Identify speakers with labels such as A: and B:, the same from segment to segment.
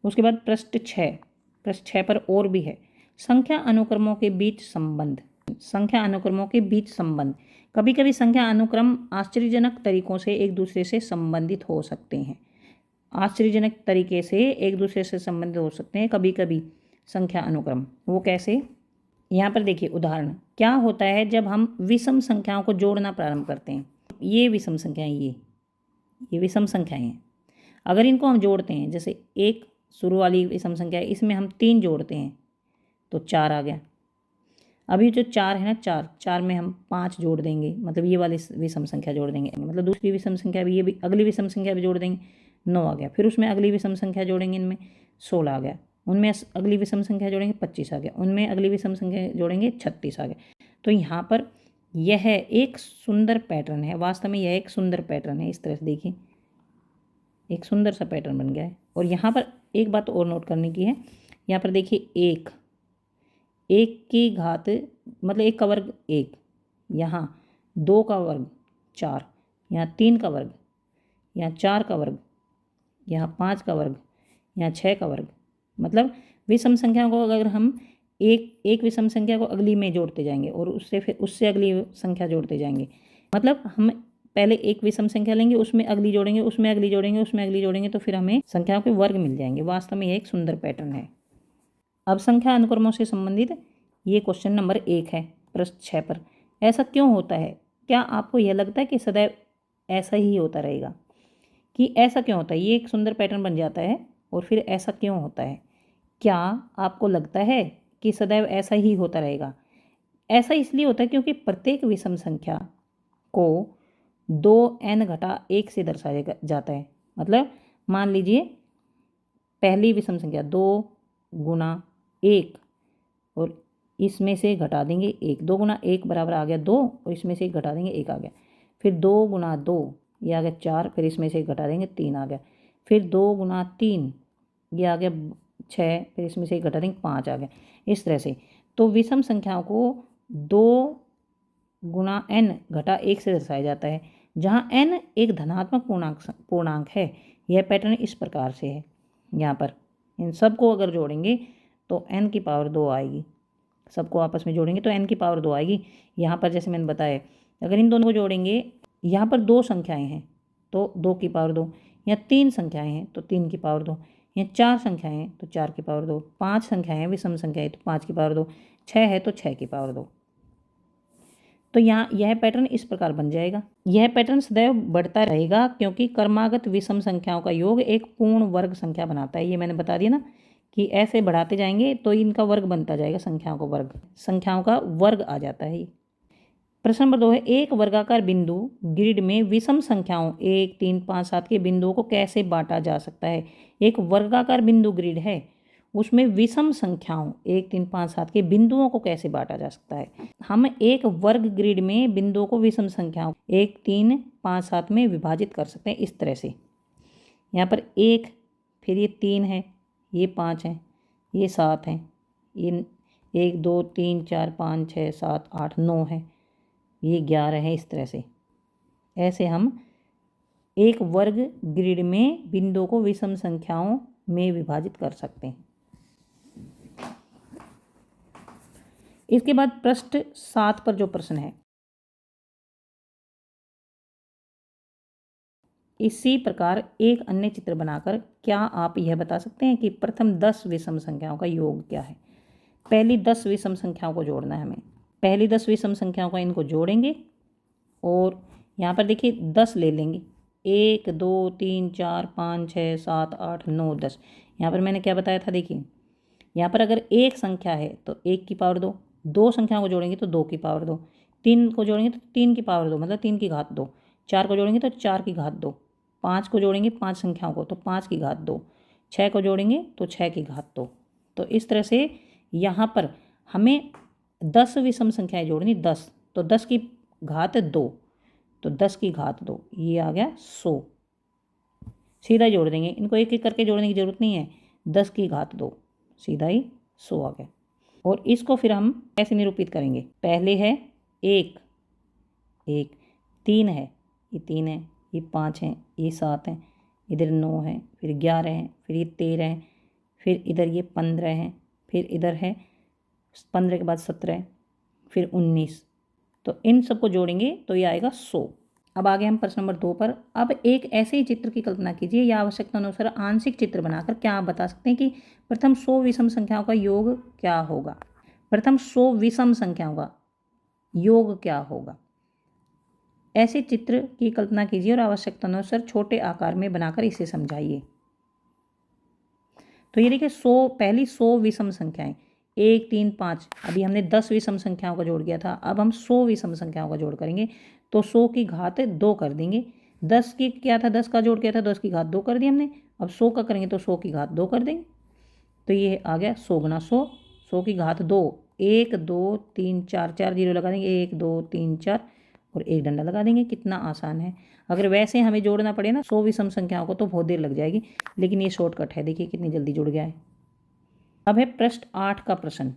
A: उसके बाद पृष्ठ 6 पर और भी है, संख्या अनुक्रमों के बीच संबंध। संख्या अनुक्रमों के बीच संबंध, कभी कभी संख्या अनुक्रम आश्चर्यजनक तरीकों से एक दूसरे से संबंधित हो सकते हैं। आश्चर्यजनक तरीके से एक दूसरे से संबंधित हो सकते हैं कभी कभी संख्या अनुक्रम। वो कैसे? यहाँ पर देखिए उदाहरण, क्या होता है जब हम विषम संख्याओं को जोड़ना प्रारंभ करते हैं। ये विषम संख्याएं, ये विषम संख्याएं हैं। अगर इनको हम जोड़ते हैं, जैसे एक शुरू वाली विषम संख्या है, इसमें हम 3 जोड़ते हैं तो 4 आ गया। अभी जो 4 है ना, 4 में हम 5 जोड़ देंगे, मतलब ये वाली विषम संख्या जोड़ देंगे, मतलब दूसरी विषम संख्या भी, ये भी अगली विषम संख्या भी जोड़ देंगे, 9 आ गया। फिर उसमें अगली विषम संख्या जोड़ेंगे, इनमें 16 आ गया। उनमें अगली विषम संख्या जोड़ेंगे, 25 आ गया। उनमें अगली विषम संख्या जोड़ेंगे, 36 आ गया। तो यहाँ पर यह एक सुंदर पैटर्न है, वास्तव में यह एक सुंदर पैटर्न है। इस तरह से देखिए, एक सुंदर सा पैटर्न बन गया है। और यहाँ पर एक बात और नोट करने की है, यहाँ पर देखिए एक की घात, मतलब 1 का वर्ग 1, यहाँ 2 का वर्ग 4, यहाँ 3 का वर्ग, यहाँ 4 का वर्ग, यहाँ 5 का वर्ग, यहाँ 6 का वर्ग। मतलब विषम संख्या को अगर हम एक विषम संख्या को अगली में जोड़ते जाएंगे और उससे फिर उससे अगली संख्या जोड़ते जाएंगे, मतलब हम पहले एक विषम संख्या लेंगे, उसमें अगली जोड़ेंगे, उसमें अगली जोड़ेंगे, उसमें अगली जोड़ेंगे, तो फिर हमें संख्याओं के वर्ग मिल जाएंगे। वास्तव में यह एक सुंदर पैटर्न है। अब संख्या अनुक्रमों से संबंधित ये क्वेश्चन नंबर 1 है, पृष्ठ 6 पर। ऐसा क्यों होता है? क्या आपको यह लगता है कि सदैव ऐसा ही होता रहेगा? कि ऐसा क्यों होता है? ये एक सुंदर पैटर्न बन जाता है और फिर ऐसा क्यों होता है? क्या आपको लगता है कि सदैव ऐसा ही होता रहेगा? ऐसा इसलिए होता है क्योंकि प्रत्येक विषम संख्या को 2n-1 से दर्शाया जाता है। मतलब मान लीजिए पहली विषम संख्या 2 गुना 1 और इसमें से घटा देंगे 1, 2 गुना 1 बराबर आ गया 2, और इसमें से घटा देंगे 1 आ गया। फिर 2 गुना 2 ये आ गया 4, फिर इसमें से घटा देंगे 3 आ गया। फिर 2 गुना 3 ये आ गया 6, फिर इसमें से घटा देंगे 5 आ गया। इस तरह से तो विषम संख्याओं को 2 गुना n-1 से दर्शाया जाता है, जहाँ n एक धनात्मक पूर्णांक है। यह पैटर्न इस प्रकार से है। यहाँ पर इन सबको अगर जोड़ेंगे तो n की पावर 2 आएगी। सबको आपस में जोड़ेंगे तो n की पावर 2 आएगी। यहाँ पर जैसे मैंने बताया, अगर इन दोनों को जोड़ेंगे, यहाँ पर 2 संख्याएं हैं तो 2 की पावर 2, यहाँ 3 संख्याएं हैं तो 3 की पावर 2, यहाँ 4 संख्याएं हैं तो 4 की पावर 2, 5 संख्याएं हैं विषम संख्याएं तो 5 की पावर 2, 6 है तो 6 की पावर 2। तो यहाँ यह पैटर्न इस प्रकार बन जाएगा। यह पैटर्न सदैव बढ़ता रहेगा क्योंकि क्रमागत विषम संख्याओं का योग एक पूर्ण वर्ग संख्या बनाता है। ये मैंने बता दिया ना कि ऐसे बढ़ाते जाएंगे तो इनका वर्ग बनता जाएगा, संख्याओं का वर्ग आ जाता है। प्रश्न नंबर 2 है, एक वर्गाकार बिंदु ग्रिड में विषम संख्याओं 1, 3, 5, 7 के बिंदुओं को कैसे बांटा जा सकता है? एक वर्गाकार बिंदु ग्रिड है, उसमें विषम संख्याओं 1, 3, 5, 7 के बिंदुओं को कैसे बांटा जा सकता है? हम एक वर्ग ग्रिड में बिंदुओं को विषम संख्याओं 1, 3, 5, 7 में विभाजित कर सकते हैं इस तरह से। यहाँ पर 1, फिर ये 3 है, ये 5 है, ये 7 है, ये 1, 2, 3, 4, 5, 6, 7, 8, 9 है, ये 11 है। इस तरह से ऐसे हम एक वर्ग ग्रिड में बिंदुओं को विषम संख्याओं में विभाजित कर सकते हैं। इसके बाद पृष्ठ 7 पर जो प्रश्न है, इसी प्रकार एक अन्य चित्र बनाकर क्या आप यह बता सकते हैं कि प्रथम 10 विषम संख्याओं का योग क्या है? पहली 10 विषम संख्याओं को जोड़ना है हमें। पहली 10 विषम संख्याओं का इनको जोड़ेंगे और यहाँ पर देखिए 10 ले लेंगे, 1, 2, 3, 4, 5, 6, 7, 8, 9, 10। यहाँ पर मैंने क्या बताया था, देखिए यहाँ पर अगर एक संख्या है तो 1 की पावर 2, 2 संख्याओं को जोड़ेंगे तो 2 की पावर 2, 3 को जोड़ेंगे तो 3 की पावर 2, मतलब 3 की घात 2, 4 को जोड़ेंगे तो 4 की घात 2, 5 को जोड़ेंगे 5 संख्याओं को तो 5 की घात 2, 6 को जोड़ेंगे तो 6 की घात 2। तो इस तरह से यहाँ पर हमें 10 विषम संख्याएं जोड़नी, 10 तो 10 की घात 2, तो 10 की घात 2 ये आ गया 100। सीधा जोड़ देंगे, इनको एक एक करके जोड़ने की जरूरत नहीं है, 10 की घात 2 सीधा ही 100 आ गया। और इसको फिर हम कैसे निरूपित करेंगे? पहले है 1, 3 है, ये 3 है, ये 5 है, ये 7 है, इधर 9 है, फिर 11 है, फिर ये 13 है, फिर इधर ये 15 है, फिर इधर है 15 के बाद 17, फिर 19। तो इन सबको जोड़ेंगे तो ये आएगा 100। अब आगे हम प्रश्न नंबर 2 पर। अब एक ऐसे ही चित्र की कल्पना कीजिए या आवश्यकता अनुसार आंशिक चित्र बनाकर क्या आप बता सकते हैं कि प्रथम 100 विषम संख्याओं का योग क्या होगा। प्रथम 100 विषम संख्याओं का योग क्या होगा। ऐसे चित्र की कल्पना कीजिए और आवश्यकता अनुसार छोटे आकार में बनाकर इसे समझाइए। तो ये देखिए 100, पहली 100 विषम संख्याएं 1, 3, 5। अभी हमने 10 विषम संख्याओं का जोड़ किया था, अब हम 100 विषम संख्याओं का जोड़ करेंगे। तो 100 की घात 2 कर देंगे। 10 की क्या था, 10 का जोड़ किया था, 10 की घात 2 कर दी हमने। अब 100 का करेंगे तो 100 की घात 2 कर देंगे। तो ये आ गया 100 गुना 100, 100 की घात 2, 1, 2, 3, 4, 4 जीरो लगा देंगे, 1, 2, 3, 4 और एक डंडा लगा देंगे। कितना आसान है। अगर वैसे हमें जोड़ना पड़े ना 100 विषम संख्याओं को तो बहुत देर लग जाएगी, लेकिन ये शॉर्टकट है। देखिए कितनी जल्दी जुड़ गया है। अब है प्रश्न 8 का प्रश्न।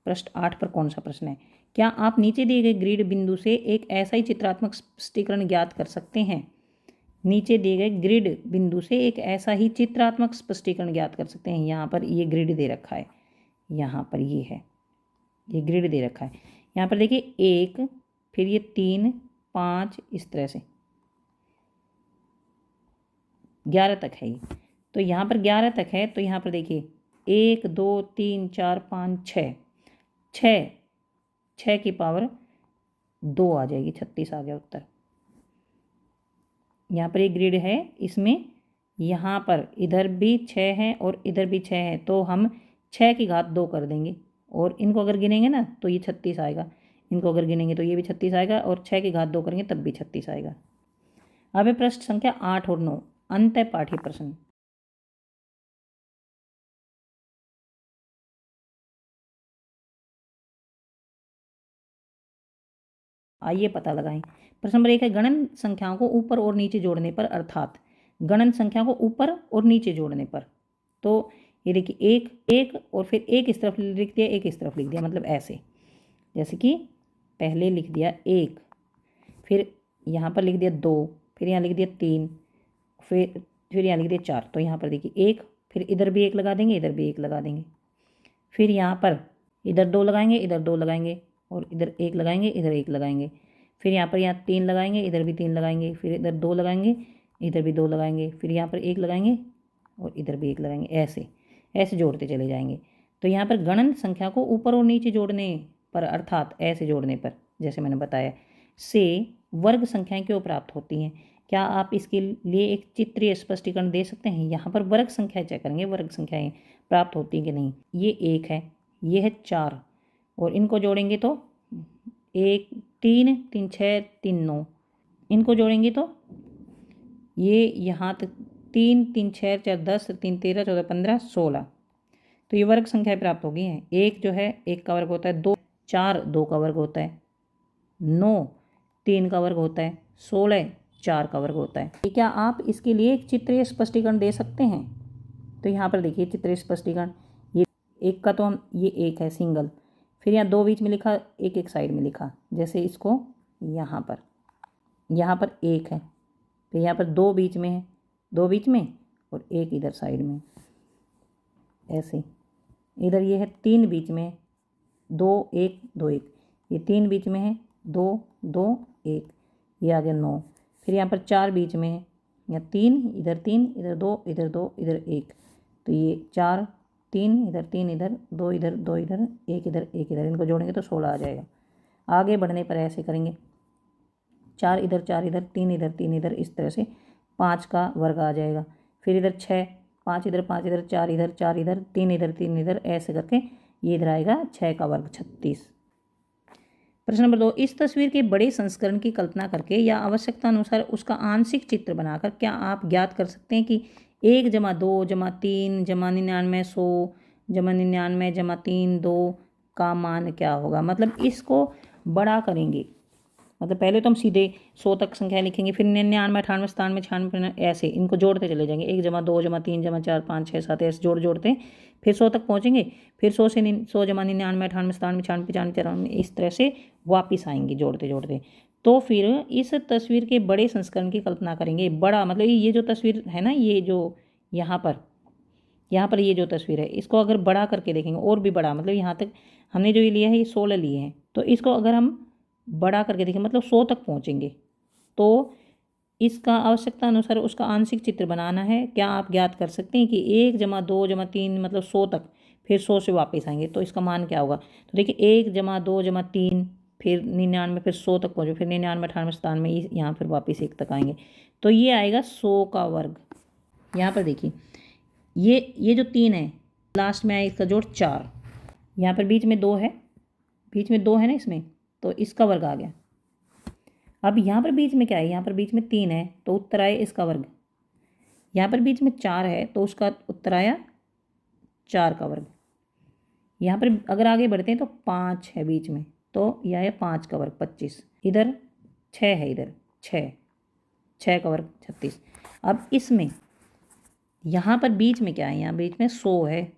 A: प्रश्न 8 पर कौन सा प्रश्न है। क्या आप नीचे दिए गए ग्रिड बिंदु से एक ऐसा ही चित्रात्मक स्पष्टीकरण ज्ञात कर सकते हैं। नीचे दिए गए ग्रिड बिंदु से एक ऐसा ही चित्रात्मक स्पष्टीकरण ज्ञात कर सकते हैं। यहाँ पर ये ग्रिड दे रखा है, यहाँ पर ये है, ये ग्रिड दे रखा है। यहाँ पर देखिए 1, फिर ये 3, 5, इस तरह से 11 तक है ये। तो यहाँ पर 11 तक है, तो यहाँ पर देखिए 1, 2, 3, 4, 5, 6, 6 की पावर 2 आ जाएगी, 36 आ गया उत्तर। यहाँ पर एक ग्रिड है, इसमें यहाँ पर इधर भी 6 है और इधर भी 6 है, तो हम 6 की घात 2 कर देंगे और इनको अगर गिनेंगे ना तो ये 36 आएगा। इनको अगर गिनेंगे तो ये भी 36 आएगा और 6 की घात 2 करेंगे तब भी 36 आएगा। अब है प्रश्न संख्या 8 और 9, अंत पाठ्य प्रश्न। आइए पता लगाएं। प्रश्न नंबर 1 है गणन संख्याओं को ऊपर और नीचे जोड़ने पर, अर्थात गणन संख्या को ऊपर और नीचे जोड़ने पर। तो ये देखिए 1 और फिर एक इस तरफ लिख दिया, एक इस तरफ लिख दिया, मतलब ऐसे। जैसे कि पहले लिख दिया 1, फिर यहाँ पर लिख दिया 2, फिर यहाँ लिख दिया 3, फिर यहाँ लिख दिया 4। तो यहाँ पर देखिए 1, फिर इधर भी 1 लगा देंगे, इधर भी 1 लगा देंगे, फिर यहाँ पर इधर 2 लगाएंगे, इधर 2 लगाएंगे और इधर 1 लगाएंगे, इधर 1 लगाएंगे, फिर यहाँ पर 3 लगाएंगे, इधर भी 3 लगाएंगे, फिर इधर 2 लगाएंगे, इधर भी 2 लगाएंगे, फिर यहाँ पर 1 लगाएंगे और इधर भी 1 लगाएंगे। ऐसे ऐसे जोड़ते चले जाएंगे। तो यहाँ पर गणन संख्या को ऊपर और नीचे जोड़ने पर, अर्थात ऐसे जोड़ने पर, जैसे मैंने बताया, से वर्ग संख्याएं क्यों प्राप्त होती हैं। क्या आप इसके लिए एक चित्रीय स्पष्टीकरण दे सकते हैं। यहाँ पर वर्ग संख्याएं चेक करेंगे, वर्ग संख्याएं प्राप्त होती हैं कि नहीं। ये 1 है, ये है 4 और इनको जोड़ेंगे तो 1, 3, 3, 6, 3, 9। इनको जोड़ेंगे तो ये यहाँ तक 3, 3, 6, 4, 10, 3, 13, 14, 15, 16। तो ये वर्ग संख्याएं प्राप्त हो गई हैं। 1 जो है 1 का वर्ग होता है 2, 4 2 का वर्ग होता है, 9 3 का वर्ग होता है, 16 4 का वर्ग होता है। क्या आप इसके लिए एक चित्रीय स्पष्टीकरण दे सकते हैं। तो यहाँ पर देखिए चित्रीय स्पष्टीकरण, ये 1 का तो हम, ये 1 है सिंगल, फिर यहाँ 2 बीच में लिखा, 1 एक साइड में लिखा। जैसे इसको यहाँ पर 1 है, फिर यहाँ पर 2 बीच में है, 2 बीच में और 1 इधर साइड में, ऐसे। इधर ये है 3 बीच में, 2 1 2 1, ये 3 बीच में है, 2 2 1, ये आ गया 9। फिर यहाँ पर 4 बीच में है, यहाँ 3 इधर 3 इधर 2 इधर 2 इधर 1, तो ये 4 3 इधर 3 इधर 2 इधर 2 इधर 1 इधर 1 इधर, इनको जोड़ेंगे तो 16 आ जाएगा। आगे बढ़ने पर ऐसे करेंगे, 4 इधर 4 इधर 3 इधर 3 इधर, इस तरह से 5 का वर्ग आ जाएगा। फिर इधर 6, 5 इधर 5 इधर 4 इधर 4 इधर 3 इधर 3 इधर, ऐसे करके ये इधर आएगा 6 का वर्ग 36। प्रश्न नंबर 2, इस तस्वीर के बड़े संस्करण की कल्पना करके या आवश्यकता अनुसार उसका आंशिक चित्र बनाकर क्या आप ज्ञात कर सकते हैं कि 1 + 2 + 3 + 99 100 + 99 + 3 2 का मान क्या होगा। मतलब इसको बड़ा करेंगे, मतलब पहले तो हम सीधे 100 तक संख्या लिखेंगे, फिर 99 98 97 96, ऐसे इनको जोड़ते चले जाएंगे। 1 + 2 + 3 + 4 5 6 7, ऐसे जोड़ते फिर 100 तक पहुँचेंगे, फिर 100 + 99 98 97 96 95 95 इस तरह से वापिस आएंगे जोड़ते जोड़ते। तो फिर इस तस्वीर के बड़े संस्करण की कल्पना करेंगे। बड़ा मतलब ये जो तस्वीर है ना, ये जो यहाँ पर ये जो तस्वीर है, इसको अगर बड़ा करके देखेंगे और भी बड़ा, मतलब यहाँ तक हमने जो ये लिया है ये 16 लिए हैं, तो इसको अगर हम बड़ा करके देखें मतलब 100 तक पहुँचेंगे। तो इसका आवश्यकता अनुसार उसका आंशिक चित्र बनाना है। क्या आप ज्ञात कर सकते हैं कि 1 जमा 2 जमा 3 मतलब 100 तक, फिर 100 से वापस आएंगे तो इसका मान क्या होगा? तो देखिए 1 जमा 2 जमा 3 फिर 99 फिर 100 तक पहुँचे, फिर 99 98 97 यहाँ फिर वापस 1 तक आएंगे, तो ये आएगा 100 का वर्ग। यहाँ पर देखिए ये जो 3 है लास्ट में आए इसका जोड़ 4, यहाँ पर बीच में 2 है, बीच में 2 है ना इसमें, तो इसका वर्ग आ गया। अब यहाँ पर बीच में क्या है? यहाँ पर बीच में 3 है तो उत्तर आए इसका वर्ग। यहाँ पर बीच में 4 है तो उसका उत्तर आया 4 का वर्ग। यहाँ पर अगर आगे बढ़ते हैं तो 5 है बीच में, तो यह है 5 का वर्ग 25। इधर 6 है, इधर 6 का वर्ग 36। अब इसमें यहाँ पर बीच में क्या है? यहाँ बीच में 100 है,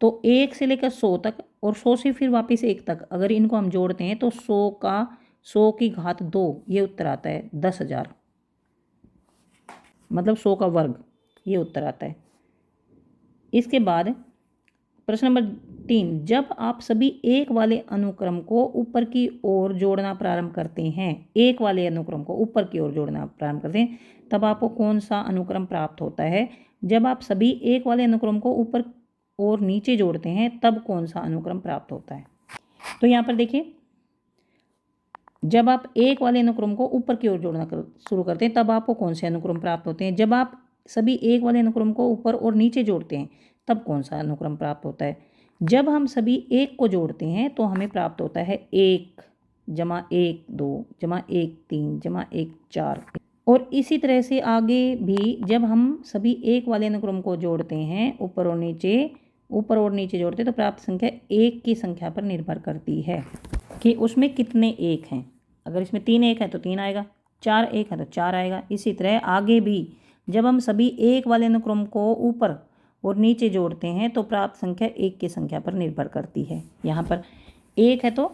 A: तो 1 से लेकर 100 तक और 100 से फिर वापस 1 तक अगर इनको हम जोड़ते हैं तो 100 की घात 2 ये उत्तर आता है 10,000, मतलब 100 का वर्ग ये उत्तर आता है। इसके बाद प्रश्न नंबर 3, जब आप सभी एक वाले अनुक्रम को ऊपर की ओर जोड़ना प्रारंभ करते हैं, एक वाले अनुक्रम को ऊपर की ओर जोड़ना प्रारंभ करते हैं, तब आपको कौन सा अनुक्रम प्राप्त होता है? जब आप सभी एक वाले अनुक्रम को ऊपर और नीचे जोड़ते हैं तब कौन सा अनुक्रम प्राप्त होता है? तो यहाँ पर देखिए, जब आप एक वाले अनुक्रम को ऊपर की ओर जोड़ना शुरू करते हैं तब आपको कौन से अनुक्रम प्राप्त होते हैं? जब आप सभी एक वाले अनुक्रम को ऊपर और नीचे जोड़ते हैं तब कौन सा अनुक्रम प्राप्त होता है? जब हम सभी एक को जोड़ते हैं तो हमें प्राप्त होता है 1 जमा 1 2 जमा 1 3 जमा 1 4। और इसी तरह से आगे भी जब हम सभी एक वाले अनुक्रम को जोड़ते हैं ऊपर और नीचे जोड़ते हैं तो प्राप्त संख्या 1 की संख्या पर निर्भर करती है कि उसमें कितने 1 हैं। अगर इसमें 3 1 है तो 3 आएगा, 4 1 है तो 4 आएगा। इसी तरह आगे भी जब हम सभी एक वाले अनुक्रम को ऊपर और नीचे जोड़ते हैं तो प्राप्त संख्या 1 की संख्या पर निर्भर करती है। यहाँ पर 1 है तो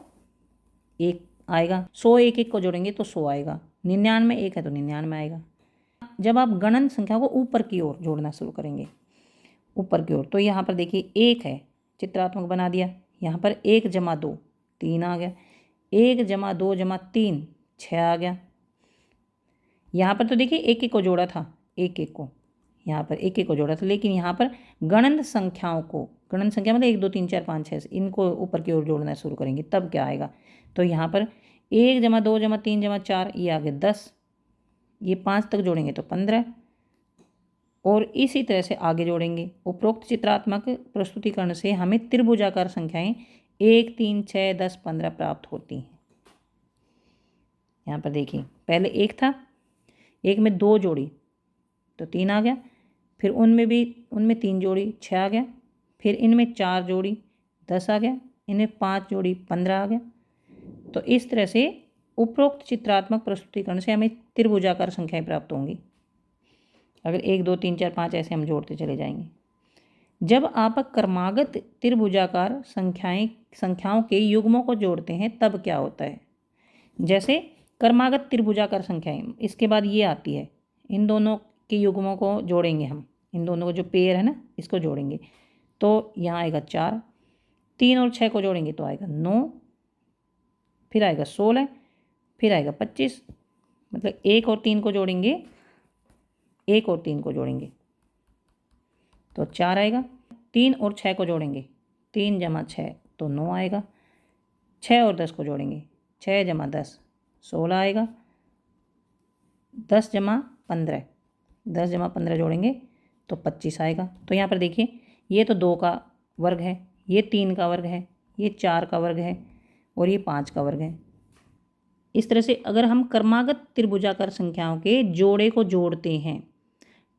A: 1 आएगा, 100 1 1 को जोड़ेंगे तो 100 आएगा, 99 1 है तो 99 आएगा। जब आप गणन संख्या को ऊपर की ओर जोड़ना शुरू करेंगे, ऊपर की ओर, तो यहाँ पर देखिए 1 है, चित्रात्मक बना दिया। यहाँ पर 1 जमा 2 3 आ गया, 1 जमा 2 जमा 3 6 आ गया। यहाँ पर तो देखिए 1 1 को जोड़ा था, 1 1 को यहाँ पर 1 1 को जोड़ा था, लेकिन यहाँ पर गणन संख्या मतलब 1 2 3 4 5 6 इनको ऊपर की ओर जोड़ना शुरू करेंगे तब क्या आएगा? तो यहाँ पर 1 जमा 2 जमा 3 जमा 4 ये आ गया 10, ये 5 तक जोड़ेंगे तो 15, और इसी तरह से आगे जोड़ेंगे। उपरोक्त चित्रात्मक प्रस्तुतिकरण से हमें त्रिभुजाकार संख्याएं 1 3 6 10 15 प्राप्त होती हैं। यहाँ पर देखिए पहले 1 था, 1 में 2 जोड़ी तो 3 आ गया, फिर उनमें 3 जोड़ी 6 आ गया, फिर इनमें 4 जोड़ी 10 आ गया, इनमें 5 जोड़ी 15 आ गया। तो इस तरह से उपरोक्त चित्रात्मक प्रस्तुतिकरण से हमें त्रिभुजाकार संख्याएं प्राप्त होंगी। अगर 1 2 3 4 5 ऐसे हम जोड़ते चले जाएंगे। जब आप क्रमागत त्रिभुजाकार संख्याओं के युग्मों को जोड़ते हैं तब क्या होता है? जैसे क्रमागत त्रिभुजाकार संख्याएं, इसके बाद ये आती है, इन दोनों के युग्मों को जोड़ेंगे हम, इन दोनों को जो पेयर है ना इसको जोड़ेंगे तो यहाँ आएगा 4, 3 और 6 को जोड़ेंगे तो आएगा 9, फिर आएगा 16, फिर आएगा 25, मतलब 1 और 3 को जोड़ेंगे, 1 और 3 को जोड़ेंगे तो 4 आएगा, 3 और 6 को जोड़ेंगे, 3 जमा 6 तो 9 आएगा, 6 और 10 को जोड़ेंगे, 6 जमा 10 16 आएगा, 10 जमा 15 जोड़ेंगे तो 25 आएगा। तो यहाँ पर देखिए ये तो 2 का वर्ग है, ये 3 का वर्ग है, ये 4 का वर्ग है और ये 5 का वर्ग है। इस तरह से अगर हम क्रमागत त्रिभुजाकार संख्याओं के जोड़े को जोड़ते हैं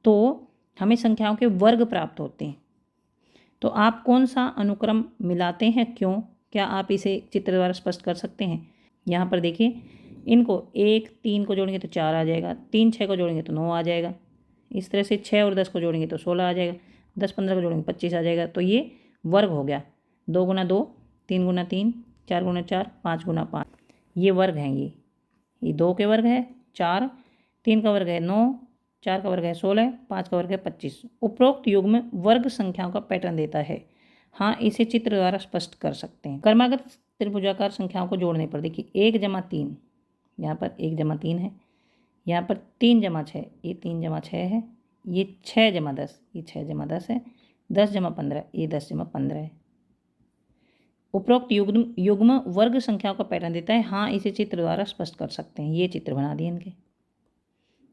A: तो हमें संख्याओं के वर्ग प्राप्त होते हैं। तो आप कौन सा अनुक्रम मिलाते हैं, क्यों? क्या आप इसे चित्र द्वारा स्पष्ट कर सकते हैं? यहाँ पर देखिए इनको 1 3 को जोड़ेंगे तो 4 आ जाएगा, 3 6 को जोड़ेंगे तो 9 आ जाएगा, इस तरह से 6 और 10 को जोड़ेंगे तो 16 आ जाएगा, 10 15 को जोड़ेंगे 25 आ जाएगा। तो ये वर्ग हो गया, 2 गुना 2 3 गुना 3 4 गुना 4 5 गुना 5, ये वर्ग हैं ये। ये 2 के वर्ग है 4, 3 का वर्ग है 9, 4 का वर्ग है 16, 5 का वर्ग है 25। उपरोक्त युग्म वर्ग संख्याओं का पैटर्न देता है। हाँ, इसे चित्र द्वारा स्पष्ट कर सकते हैं। क्रमागत त्रिभुजाकार संख्याओं को जोड़ने पर देखिए 1 जमा 3, यहाँ पर 1 जमा 3 है, यहाँ पर 3 जमा 6, ये 3 जमा 6 है, ये 6 जमा 10, ये 6 जमा 10 है, 10 जमा 15, ये 10 जमा 15 है। उपरोक्त युग्म वर्ग संख्याओं का पैटर्न देता है। हाँ, इसे चित्र द्वारा स्पष्ट कर सकते हैं। ये चित्र बना दिए इनके,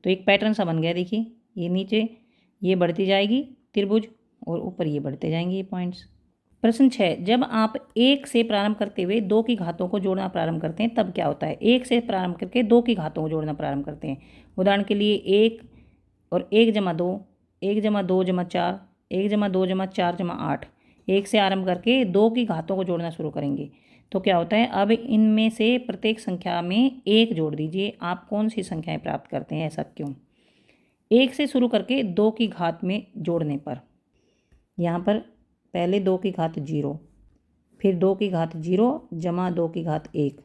A: तो एक पैटर्न सा बन गया। देखिए ये नीचे ये बढ़ती जाएगी त्रिभुज और ऊपर ये बढ़ते जाएंगे ये पॉइंट्स। प्रश्न 6, जब आप 1 से प्रारंभ करते हुए 2 की घातों को जोड़ना प्रारंभ करते हैं तब क्या होता है? 1 से प्रारंभ करके 2 की घातों को जोड़ना प्रारंभ करते हैं। उदाहरण के लिए 1 और 1 जमा 2, 1 जमा 2 जमा 4, 1 जमा 2 जमा 4 जमा 8, 1 से आरंभ करके 2 की घातों को जोड़ना शुरू करेंगे तो क्या होता है? अब इनमें से प्रत्येक संख्या में 1 जोड़ दीजिए। आप कौन सी संख्याएं प्राप्त करते हैं? ऐसा क्यों? 1 से शुरू करके 2 की घात में जोड़ने पर यहाँ पर पहले 2 की घात 0, फिर 2 की घात 0 जमा 2 की घात 1,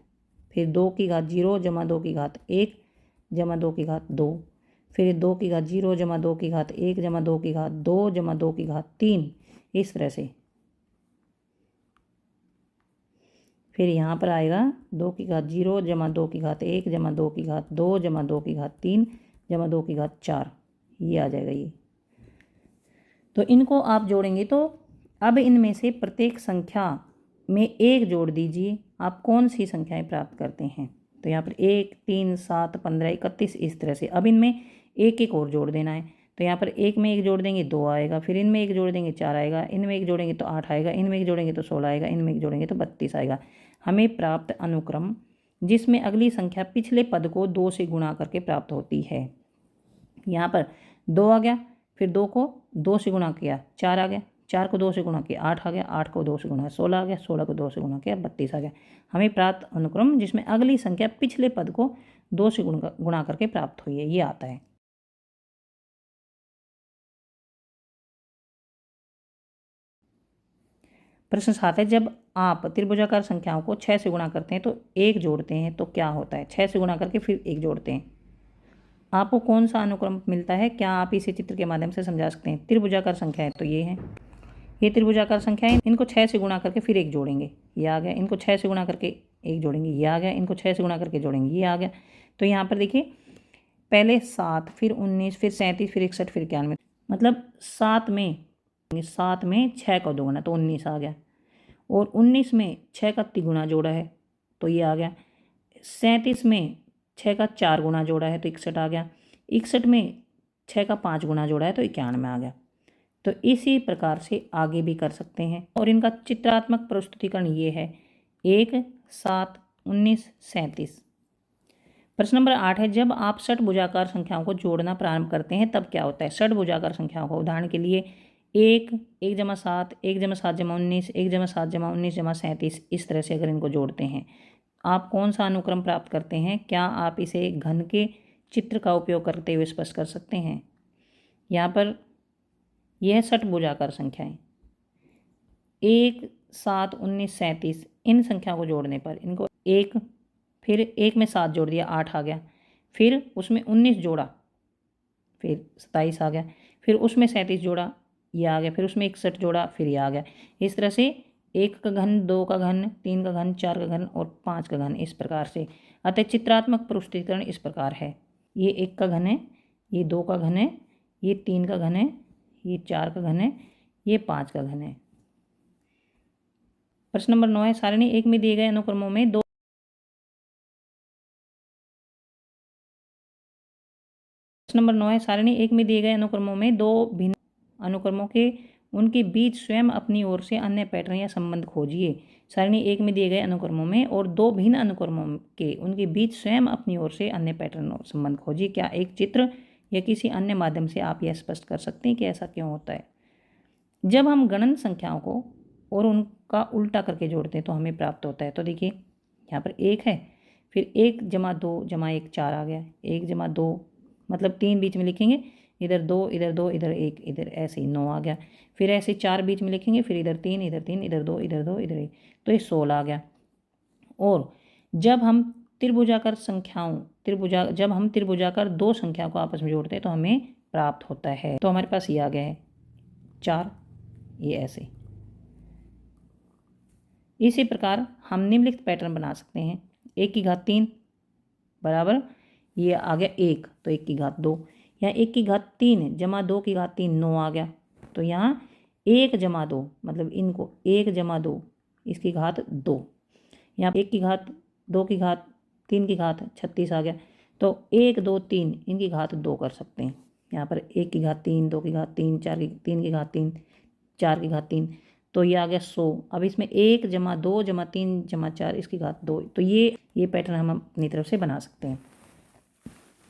A: फिर 2 की घात 0 जमा 2 की घात 1 जमा 2 की घात 2, फिर 2 की घात 0 जमा 2 की घात 1 जमा 2 की घात 2 जमा 2 की घात 3, इस तरह से। फिर यहाँ पर आएगा 2 की घात 0 जमा 2 की घात 1 जमा 2 की घात 2 जमा 2 की घात 3 जमा 2 की घात 4, ये आ जाएगा ये। तो इनको आप जोड़ेंगे तो अब इनमें से प्रत्येक संख्या में 1 जोड़ दीजिए। आप कौन सी संख्याएं प्राप्त करते हैं? तो यहाँ पर 1, 3, 7, 15, 31, इस तरह से। अब इनमें एक एक और जोड़ देना है। तो यहाँ पर 1 में 1 जोड़ देंगे 2 आएगा, फिर इनमें 1 जोड़ देंगे 4 आएगा, इनमें 1 जोड़ेंगे तो 8 आएगा, इनमें 1 जोड़ेंगे तो 16 आएगा, इनमें 1 जोड़ेंगे तो 32 आएगा। हमें प्राप्त अनुक्रम जिसमें अगली संख्या पिछले पद को 2 से गुणा करके प्राप्त होती है। यहाँ पर 2 आ गया, फिर 2 को 2 से गुणा किया 4 आ गया, 4 को 2 से गुणा किया 8 आ गया, 8 को 2 से गुणा 16 आ गया, 16 को 2 से गुणा किया 32 आ गया। हमें प्राप्त अनुक्रम जिसमें अगली संख्या पिछले पद को 2 से गुणा करके प्राप्त हुई है, ये आता है। प्रश्न 7 है, जब आप त्रिभुजाकार संख्याओं को 6 से गुणा करते हैं तो 1 जोड़ते हैं तो क्या होता है? 6 से गुणा करके फिर 1 जोड़ते हैं, आपको कौन सा अनुक्रम मिलता है? क्या आप इसे चित्र के माध्यम से समझा सकते हैं? त्रिभुजाकार संख्या है तो ये है, ये त्रिभुजाकार संख्या है। इनको 6 से गुणा करके फिर 1 जोड़ेंगे, ये आ गया। इनको 6 से गुणा करके 1 जोड़ेंगे, ये आ गया। इनको 6 से गुणा करके जोड़ेंगे, ये आ गया। तो यहाँ पर देखिए पहले 7, फिर 19, फिर 37, फिर 61, फिर 91, मतलब 7 में 6 का दोगुना तो 19 आ गया, और 19 में 6 का तिगुना जोड़ा है तो ये आ गया। 37 में 6 का 4 गुना जोड़ा है तो 61 आ गया। 61 में 6 का 5 गुना जोड़ा है तो 91 आ गया। तो इसी प्रकार से आगे भी कर सकते हैं, और इनका चित्रात्मक प्रस्तुतिकरण ये है 1, 7, 19, 37। प्रश्न नंबर 8 है, जब आप षटभुजाकार संख्याओं को जोड़ना प्रारंभ करते हैं तब क्या होता है? षटभुजाकार संख्याओं को, उदाहरण के लिए 1, 1 जमा 7, 1 जमा 7 जमा 19, 1 जमा 7 जमा 19 जमा 37, इस तरह से अगर इनको जोड़ते हैं आप कौन सा अनुक्रम प्राप्त करते हैं? क्या आप इसे घन के चित्र का उपयोग करते हुए स्पष्ट कर सकते हैं? यहाँ पर यह षटभुजाकार संख्याएं 1, 7, 19, 37, इन संख्याओं को जोड़ने पर इनको 1, फिर 1 में 7 जोड़ दिया 8 आ गया, फिर उसमें 19 जोड़ा फिर 27 आ गया, फिर उसमें 37 जोड़ा ये आ गया, फिर उसमें 61 जोड़ा फिर ये आ गया। इस तरह से 1 का घन, 2 का घन, 3 का घन, 4 का घन और 5 का घन, इस प्रकार से। अतः चित्रात्मक प्रस्तुतिकरण इस प्रकार है, ये 1 का घन है, ये 2 का घन है, ये 3 का घन है, ये 4 का घन है, ये 5 का घन है। प्रश्न नंबर 9 है, सारणी 1 में दिए गए अनुक्रमों में दो नंबर 9 है, सारणी 1 में दिए गए अनुक्रमों में 2 भिन्न अनुक्रमों के उनके बीच स्वयं अपनी ओर से अन्य पैटर्न या संबंध खोजिए। सारणी 1 में दिए गए अनुक्रमों में और 2 भिन्न अनुक्रमों के उनके बीच स्वयं अपनी ओर से अन्य पैटर्न और संबंध खोजिए। क्या एक चित्र या किसी अन्य माध्यम से आप यह स्पष्ट कर सकते हैं कि ऐसा क्यों होता है? जब हम गणन संख्याओं को और उनका उल्टा करके जोड़ते हैं तो हमें प्राप्त होता है। तो देखिए यहाँ पर 1 है, फिर 1 जमा 2 जमा 1 4 आ गया, 1 जमा 2 मतलब 3 बीच में लिखेंगे, इधर 2 इधर 2 इधर 1 इधर, ऐसे ही 9 आ गया। फिर ऐसे 4 बीच में लिखेंगे, फिर इधर 3 इधर 3 इधर 2 इधर 2 इधर 1, तो ये 16 आ गया। और जब हम त्रिभुजाकार संख्याओं जब हम त्रिभुजाकार दो संख्याओं को आपस में जोड़ते हैं तो हमें प्राप्त होता है। तो हमारे पास ये आ गया है 4, ये ऐसे। इसी प्रकार हम निम्नलिखित पैटर्न बना सकते हैं। 1 की घात 3 बराबर ये आ गया 1, तो 1 की घात 2। यहाँ 1 की घात 3 जमा 2 की घात 3 9 आ गया। तो यहाँ 1 जमा 2 मतलब इनको 1 जमा 2 इसकी घात 2। यहाँ 1 की घात 2 की घात 3 की घात 36 आ गया। तो 1 2 3 इनकी घात 2 कर सकते हैं। यहाँ पर 1 की घात 3, 2 की घात 3, 3 की घात 3, 4 की घात 3, तो ये आ गया 100। अब इसमें 1 जमा 2 जमा 3 जमा 4 इसकी घात 2। तो ये पैटर्न हम अपनी तरफ से बना सकते हैं।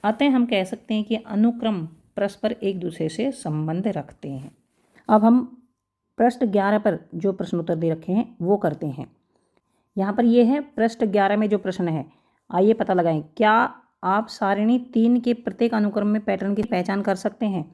A: अतः हम कह सकते हैं कि अनुक्रम परस्पर एक दूसरे से संबंध रखते हैं। अब हम पृष्ठ 11 पर जो प्रश्न उत्तर दे रखे हैं वो करते हैं। यहाँ पर ये है पृष्ठ 11 में जो प्रश्न है, आइए पता लगाएं। क्या आप सारिणी 3 के प्रत्येक अनुक्रम में पैटर्न की पहचान कर सकते हैं?